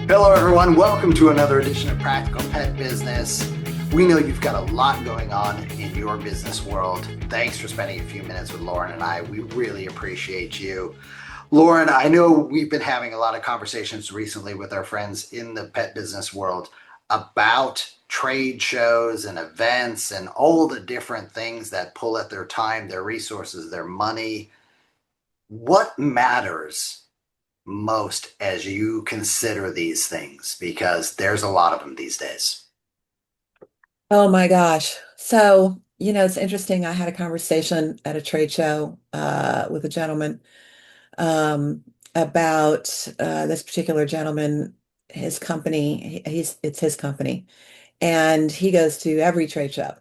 Hello, everyone. Welcome to another edition of Practical Pet Business. We know you've got a lot going on in your business world. Thanks for spending a few minutes with Lorin and I. We really appreciate you. Lorin, I know we've been having a lot of conversations recently with our friends in the pet business world about trade shows and events and all the different things that pull at their time, their resources, their money. What matters most as you consider these things? Because there's a lot of them these days. Oh my gosh. So, it's interesting. I had a conversation at a trade show with a gentleman about this particular gentleman, his company. It's his company, and he goes to every trade show,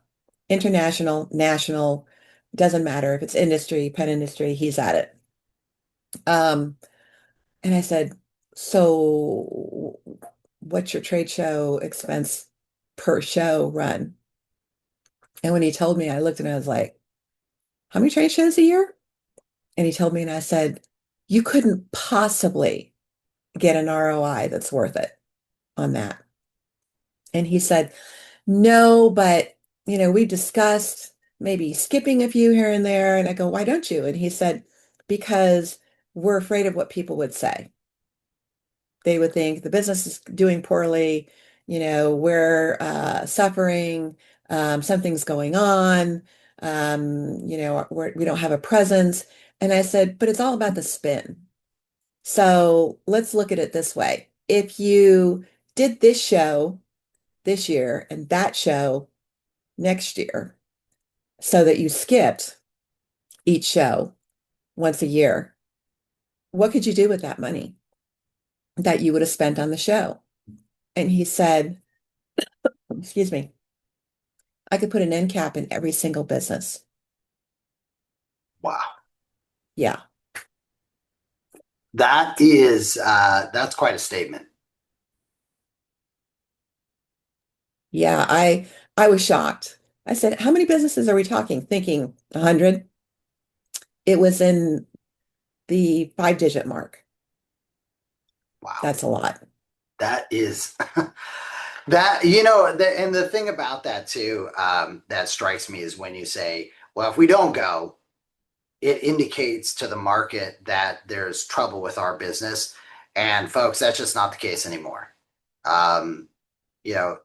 international, national, doesn't matter if it's industry, pet industry, he's at it. Um, and I said, "So, what's your trade show expense per show run?" And when he told me, I looked and I was like, how many trade shows a year? And he told me, and I said, you couldn't possibly get an ROI that's worth it on that. And he said, no, but we discussed maybe skipping a few here and there. And I go, why don't you? And he said, because we're afraid of what people would say. They would think the business is doing poorly, we're suffering, something's going on, we don't have a presence. And I said, but it's all about the spin. So let's look at it this way. If you did this show this year and that show next year, so that you skipped each show once a year, what could you do with that money that you would have spent on the show? And he said, excuse me, I could put an end cap in every single business. Wow. Yeah. That's quite a statement. Yeah. I was shocked. I said, how many businesses are we talking? Thinking 100. It was in the five-digit mark. Wow. That's a lot. That is and the thing about that too, that strikes me is when you say, well, if we don't go, it indicates to the market that there's trouble with our business. And folks, that's just not the case anymore. Um,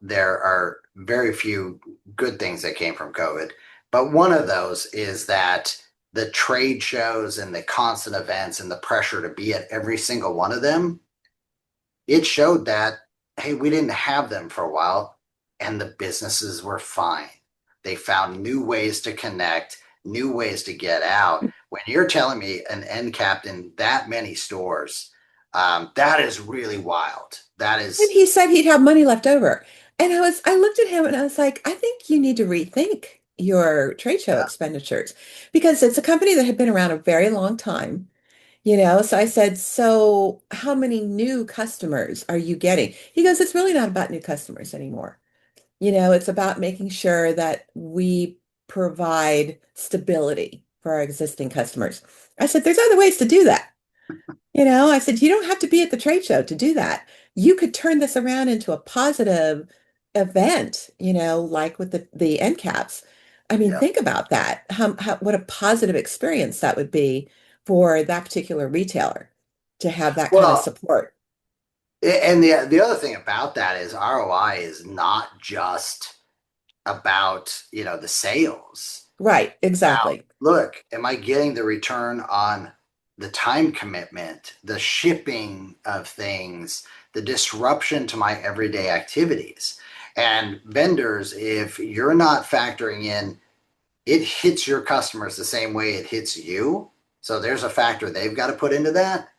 there are very few good things that came from COVID, but one of those is that the trade shows and the constant events and the pressure to be at every single one of them, it showed that, hey, we didn't have them for a while and the businesses were fine. They found new ways to connect, new ways to get out. When you're telling me an end cap in that many stores, that is really wild. That And is, he said he'd have money left over. And I looked at him and I was like, I think you need to rethink your trade show yeah. expenditures because it's a company that had been around a very long time. So I said, so how many new customers are you getting? He goes, it's really not about new customers anymore. It's about making sure that we provide stability for our existing customers. I said, there's other ways to do that. I said, you don't have to be at the trade show to do that. You could turn this around into a positive event, like with the end caps. I mean, Yeah. think about that. What a positive experience that would be for that particular retailer to have that kind of Well, support. and the other thing about that is ROI is not just about, the sales. Right, About, exactly. look, am I getting the return on the time commitment, the shipping of things, the disruption to my everyday activities? And vendors, if you're not factoring in, it hits your customers the same way it hits you. So there's a factor they've got to put into that.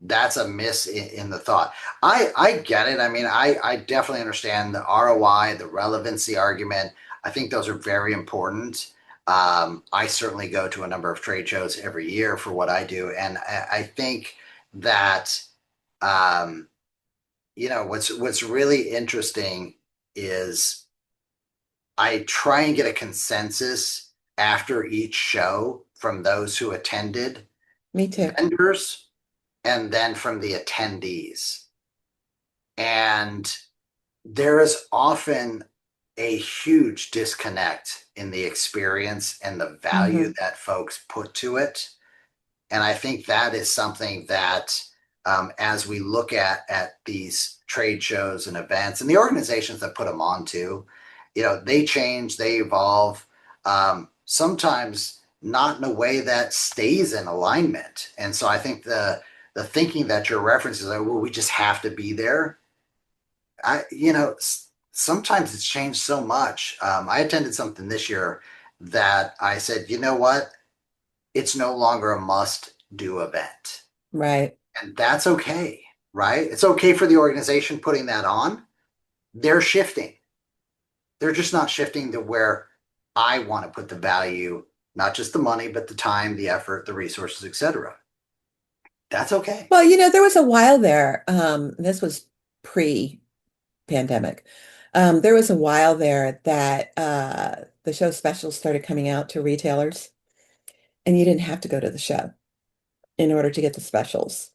That's a miss in the thought. I get it. I mean, I definitely understand the ROI, the relevancy argument. I think those are very important. I certainly go to a number of trade shows every year for what I do, and I think that um, what's really interesting is I try and get a consensus after each show from those who attended, Me too. vendors, and then from the attendees. And there is often a huge disconnect in the experience and the value Hmm. that folks put to it. And I think that is something that, as we look at these trade shows and events, and the organizations that put them on too, they change, they evolve. Sometimes not in a way that stays in alignment. And so I think the thinking that you're referencing is like, well, we just have to be there. Sometimes it's changed so much. I attended something this year that I said, you know what? It's no longer a must do event. Right. And that's okay, right? It's okay for the organization putting that on. They're shifting. They're just not shifting to where I want to put the value, not just the money, but the time, the effort, the resources, etc. That's okay. Well, there was a while there, this was pre-pandemic. There was a while there that the show specials started coming out to retailers, and you didn't have to go to the show in order to get the specials.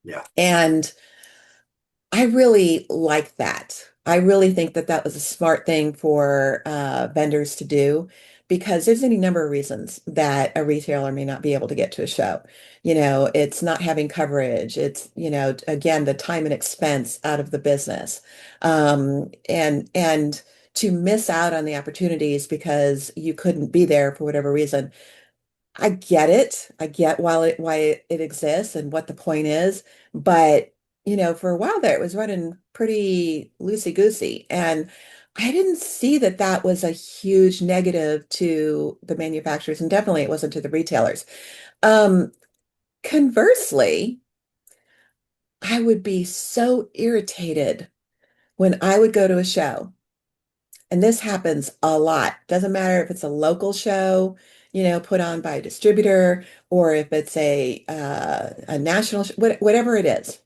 Yeah. And I really like that. I really think that that was a smart thing for vendors to do because there's any number of reasons that a retailer may not be able to get to a show. It's not having coverage. It's, again, the time and expense out of the business. And to miss out on the opportunities because you couldn't be there for whatever reason. I get it. I get why it exists and what the point is. But, for a while there, it was running pretty loosey-goosey. And I didn't see that that was a huge negative to the manufacturers. And definitely it wasn't to the retailers. Um, Conversely, I would be so irritated when I would go to a show. And this happens a lot. Doesn't matter if it's a local show, put on by a distributor, or if it's a national, whatever it is.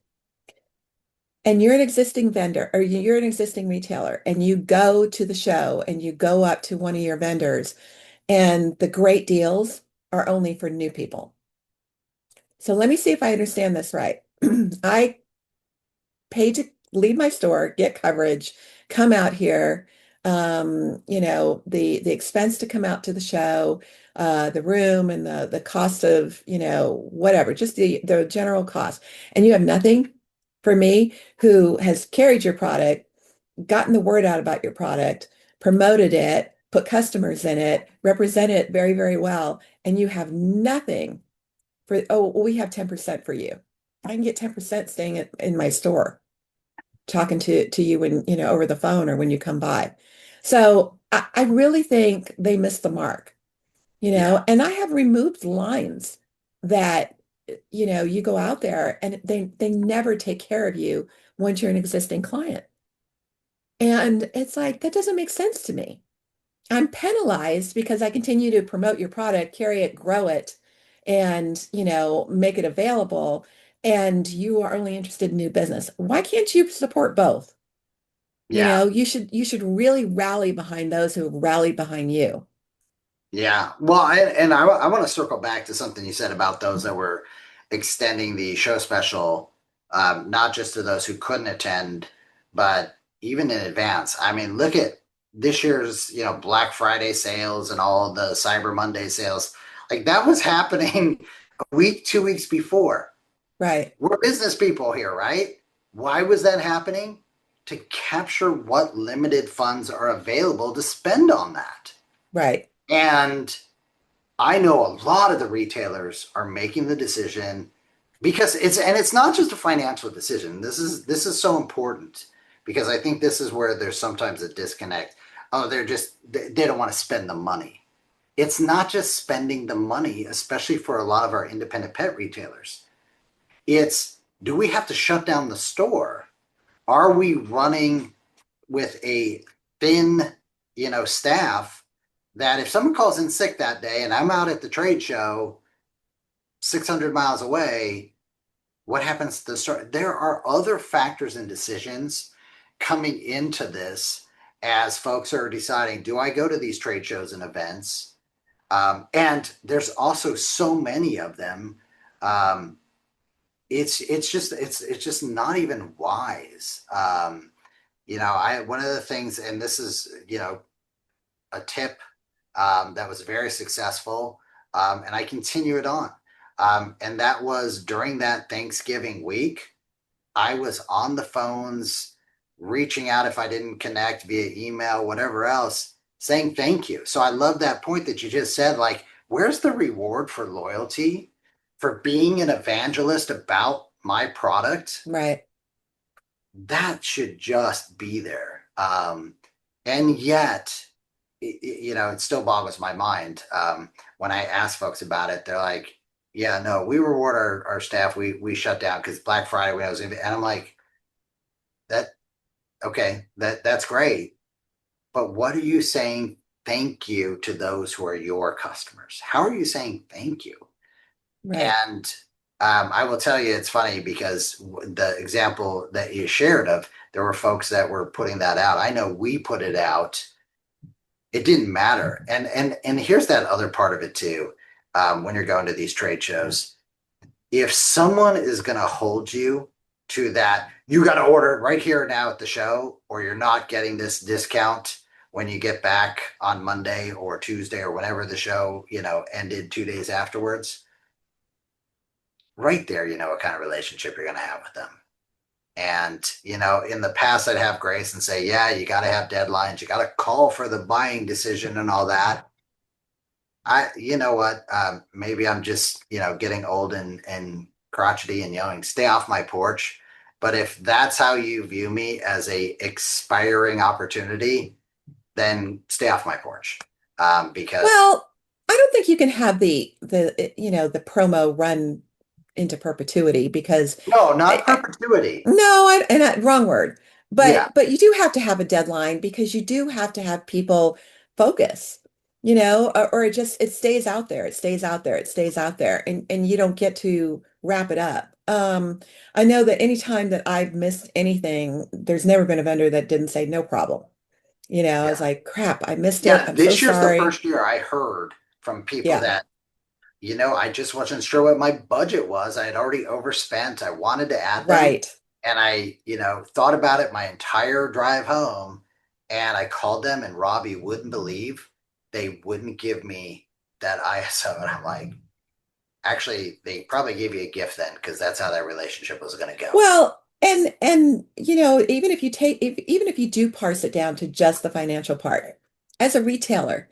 And you're an existing vendor or you're an existing retailer, and you go to the show and you go up to one of your vendors, and the great deals are only for new people. So let me see if I understand this right. I pay to leave my store, get coverage, come out here. The expense to come out to the show, the room and the cost of, whatever, just the general cost. And you have nothing for me who has carried your product, gotten the word out about your product, promoted it, put customers in it, represented it very, very well, and you have nothing for, oh, well, we have 10% for you. I can get 10% staying in my store talking to you when, over the phone or when you come by. So I really think they missed the mark, Yeah. and I have removed lines that, you go out there and they never take care of you once you're an existing client. And it's like, that doesn't make sense to me. I'm penalized because I continue to promote your product, carry it, grow it, and, make it available. And you are only interested in new business. Why can't you support both? Yeah. You should really rally behind those who rally behind you. Yeah. Well, I want to circle back to something you said about those that were extending the show special, not just to those who couldn't attend, but even in advance. I mean, look at this year's, Black Friday sales and all of the Cyber Monday sales. Like that was happening a week, 2 weeks before. Right, We're business people here, right? Why was that happening? To capture what limited funds are available to spend on that. right, And I know a lot of the retailers are making the decision because it's not just a financial decision. This is so important because I think this is where there's sometimes a disconnect. Oh, they don't want to spend the money. It's not just spending the money, especially for a lot of our independent pet retailers. It's, do we have to shut down the store? Are we running with a thin, staff that if someone calls in sick that day and I'm out at the trade show 600 miles away, what happens to the store? There are other factors and decisions coming into this as folks are deciding, do I go to these trade shows and events? And there's also so many of them. Um, it's just not even wise. I one of the things, and this is a tip that was very successful, and I continue it on. And that was during that Thanksgiving week. I was on the phones, reaching out if I didn't connect via email, whatever else, saying thank you. So I love that point that you just said. Like, where's the reward for loyalty, for being an evangelist about my product? Right. That should just be there. And yet, it still boggles my mind when I ask folks about it. They're like, "Yeah, no, we reward our staff. We shut down because Black Friday when I was in," and I'm like, "That okay? That's great, but what are you saying? Thank you to those who are your customers. How are you saying thank you?" Right. And I will tell you, it's funny because the example that you shared of there were folks that were putting that out. I know we put it out. It didn't matter. And here's that other part of it too. When you're going to these trade shows, if someone is going to hold you to that, you got to order it right here now at the show, or you're not getting this discount when you get back on Monday or Tuesday or whenever the show, ended 2 days afterwards. Right there, you know what kind of relationship you're going to have with them. And, in the past, I'd have grace and say, yeah, you got to have deadlines. You got to call for the buying decision and all that. You know what? Maybe I'm just, getting old and crotchety and yelling, stay off my porch. But if that's how you view me as a expiring opportunity, then stay off my porch. Because Well, I don't think you can have the promo run into perpetuity because no, not I, perpetuity. no, wrong word. Yeah, But you do have to have a deadline because you do have to have people focus, or it stays out there. It stays out there. It stays out there, and you don't get to wrap it up. I know that anytime that I've missed anything, there's never been a vendor that didn't say no problem. I was yeah. like, crap, I missed it. Yeah, I'm so this year's the sorry. first year I heard from people Yeah, that, I just wasn't sure what my budget was. I had already overspent. I wanted to add them. right. And I, thought about it my entire drive home. And I called them, and Robbie wouldn't believe they wouldn't give me that ISO. And I'm like, actually, they probably gave you a gift then because that's how that relationship was going to go. Well, and even if you do parse it down to just the financial part, as a retailer,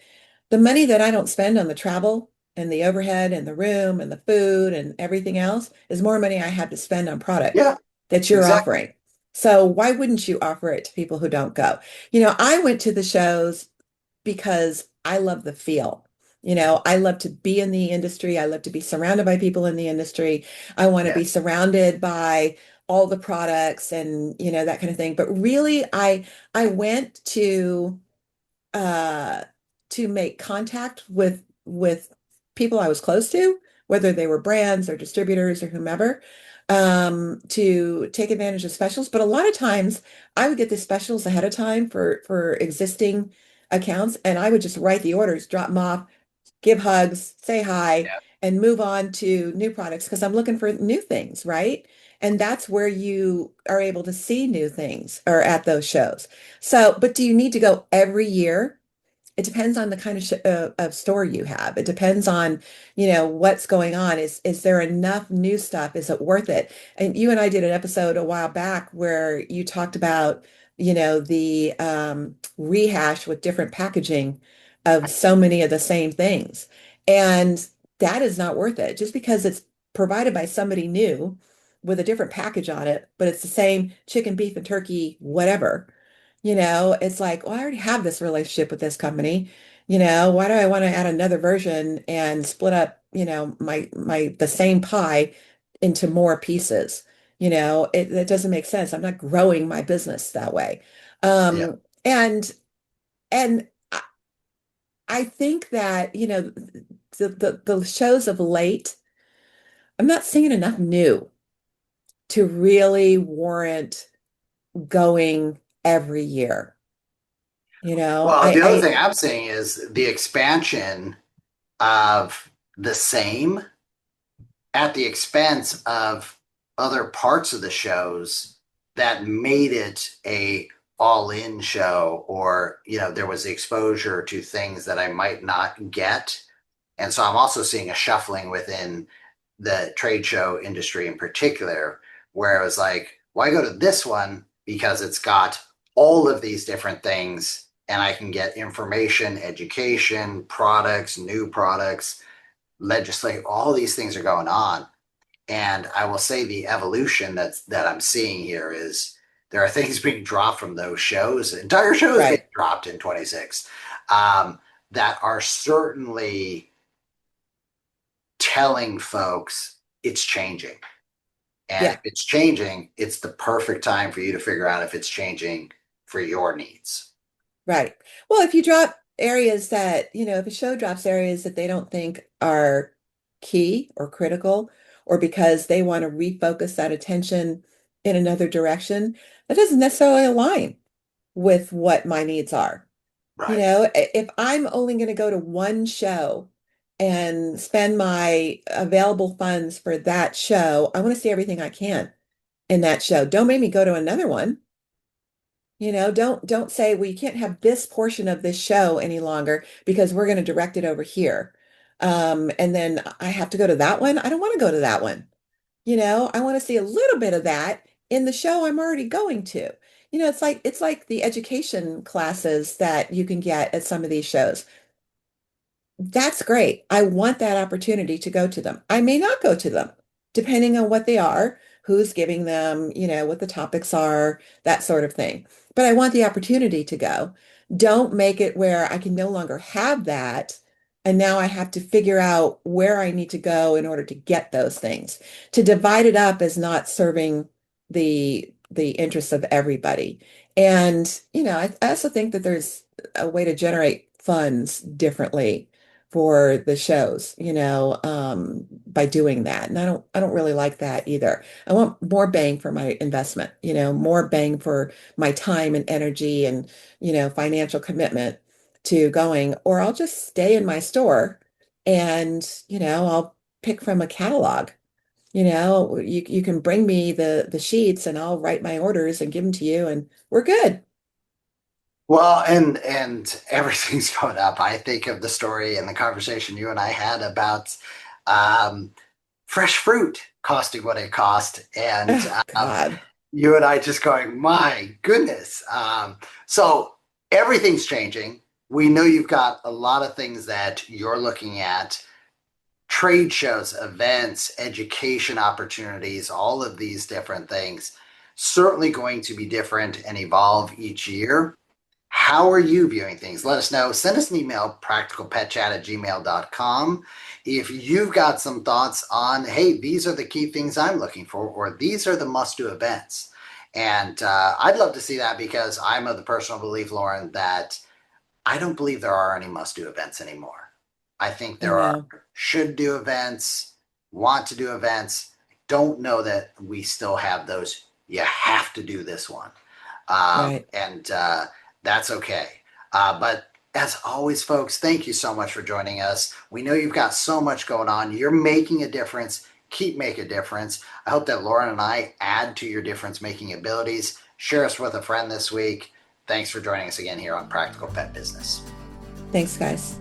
the money that I don't spend on the travel and the overhead and the room and the food and everything else is more money I have to spend on product Yeah, that you're exactly. offering. So why wouldn't you offer it to people who don't go? I went to the shows because I love the feel. I love to be in the industry. I love to be surrounded by people in the industry. I want to Yeah. be surrounded by all the products and, that kind of thing. But really, I went uh to make contact with people I was close to, whether they were brands or distributors or whomever, to take advantage of specials. But a lot of times I would get the specials ahead of time for existing accounts, and I would just write the orders, drop them off, give hugs, say hi, Yeah. and move on to new products because I'm looking for new things, right? And that's where you are able to see new things or at those shows. So, but do you need to go every year? It depends on the kind of store you have. It depends on, what's going on. Is there enough new stuff? Is it worth it? And you and I did an episode a while back where you talked about, the rehash with different packaging of so many of the same things. And that is not worth it. Just because it's provided by somebody new with a different package on it, but it's the same chicken, beef, and turkey, whatever. It's like, well, I already have this relationship with this company. Why do I want to add another version and split up, my the same pie into more pieces? That doesn't make sense. I'm not growing my business that way. Yeah. And and I think that, the shows of late, I'm not seeing enough new to really warrant going every year. Well, the other thing I'm seeing is the expansion of the same at the expense of other parts of the shows that made it a all-in show, or there was the exposure to things that I might not get. And so I'm also seeing a shuffling within the trade show industry in particular, where it was like, why go to this one? Because it's got all of these different things, and I can get information, education, products, new products, legislate, all these things are going on. And I will say the evolution that I'm seeing here is there are things being dropped from those shows, entire shows being Right. dropped in 26, um, that are certainly telling folks it's changing. And if Yeah. it's changing, it's the perfect time for you to figure out if it's changing for your needs. Right. Well, if you drop areas that, if a show drops areas that they don't think are key or critical, or because they want to refocus that attention in another direction, that doesn't necessarily align with what my needs are. Right. If I'm only going to go to one show and spend my available funds for that show, I want to see everything I can in that show. Don't make me go to another one. Don't say, well, you can't have this portion of this show any longer because we're going to direct it over here. And then I have to go to that one. I don't want to go to that one. I want to see a little bit of that in the show I'm already going to. It's like the education classes that you can get at some of these shows. That's great. I want that opportunity to go to them. I may not go to them, depending on what they are, who's giving them, what the topics are, that sort of thing. But I want the opportunity to go. Don't make it where I can no longer have that. And now I have to figure out where I need to go in order to get those things. To divide it up is not serving the interests of everybody. And, I also think that there's a way to generate funds differently for the shows, by doing that. And I don't really like that either. I want more bang for my investment, more bang for my time and energy and, financial commitment to going, or I'll just stay in my store and, I'll pick from a catalog. You can bring me the sheets and I'll write my orders and give them to you and we're good. Well, and everything's going up. I think of the story and the conversation you and I had about um, fresh fruit costing what it cost, and Oh, God. you and I just going, my goodness. So everything's changing. We know you've got a lot of things that you're looking at, trade shows, events, education opportunities, all of these different things, certainly going to be different and evolve each year. How are you viewing things? Let us know. Send us an email, practicalpetchat@gmail.com. If you've got some thoughts on, hey, these are the key things I'm looking for, or these are the must-do events. And I'd love to see that, because I'm of the personal belief, Lorin, that I don't believe there are any must-do events anymore. I think I there are know. should-do events, want-to-do events. Don't know that we still have those. You have to do this one. Right. And That's okay. But as always, folks, thank you so much for joining us. We know you've got so much going on. You're making a difference. Keep making a difference. I hope that Lorin and I add to your difference making abilities. Share us with a friend this week. Thanks for joining us again here on Practical Pet Business. Thanks, guys.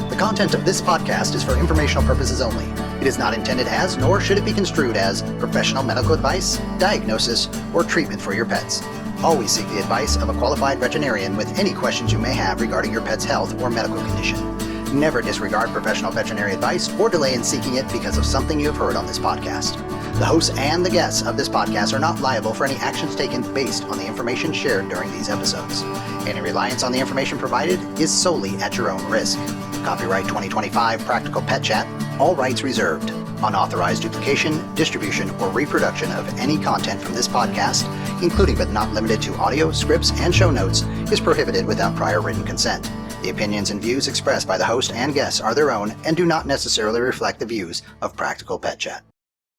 The content of this podcast is for informational purposes only. It is not intended as, nor should it be construed as, professional medical advice, diagnosis, or treatment for your pets. Always seek the advice of a qualified veterinarian with any questions you may have regarding your pet's health or medical condition. Never disregard professional veterinary advice or delay in seeking it because of something you have heard on this podcast. The hosts and the guests of this podcast are not liable for any actions taken based on the information shared during these episodes. Any reliance on the information provided is solely at your own risk. Copyright 2025 Practical Pet Chat. All rights reserved. Unauthorized duplication, distribution, or reproduction of any content from this podcast, including but not limited to audio, scripts, and show notes, is prohibited without prior written consent. The opinions and views expressed by the host and guests are their own and do not necessarily reflect the views of Practical Pet Chat.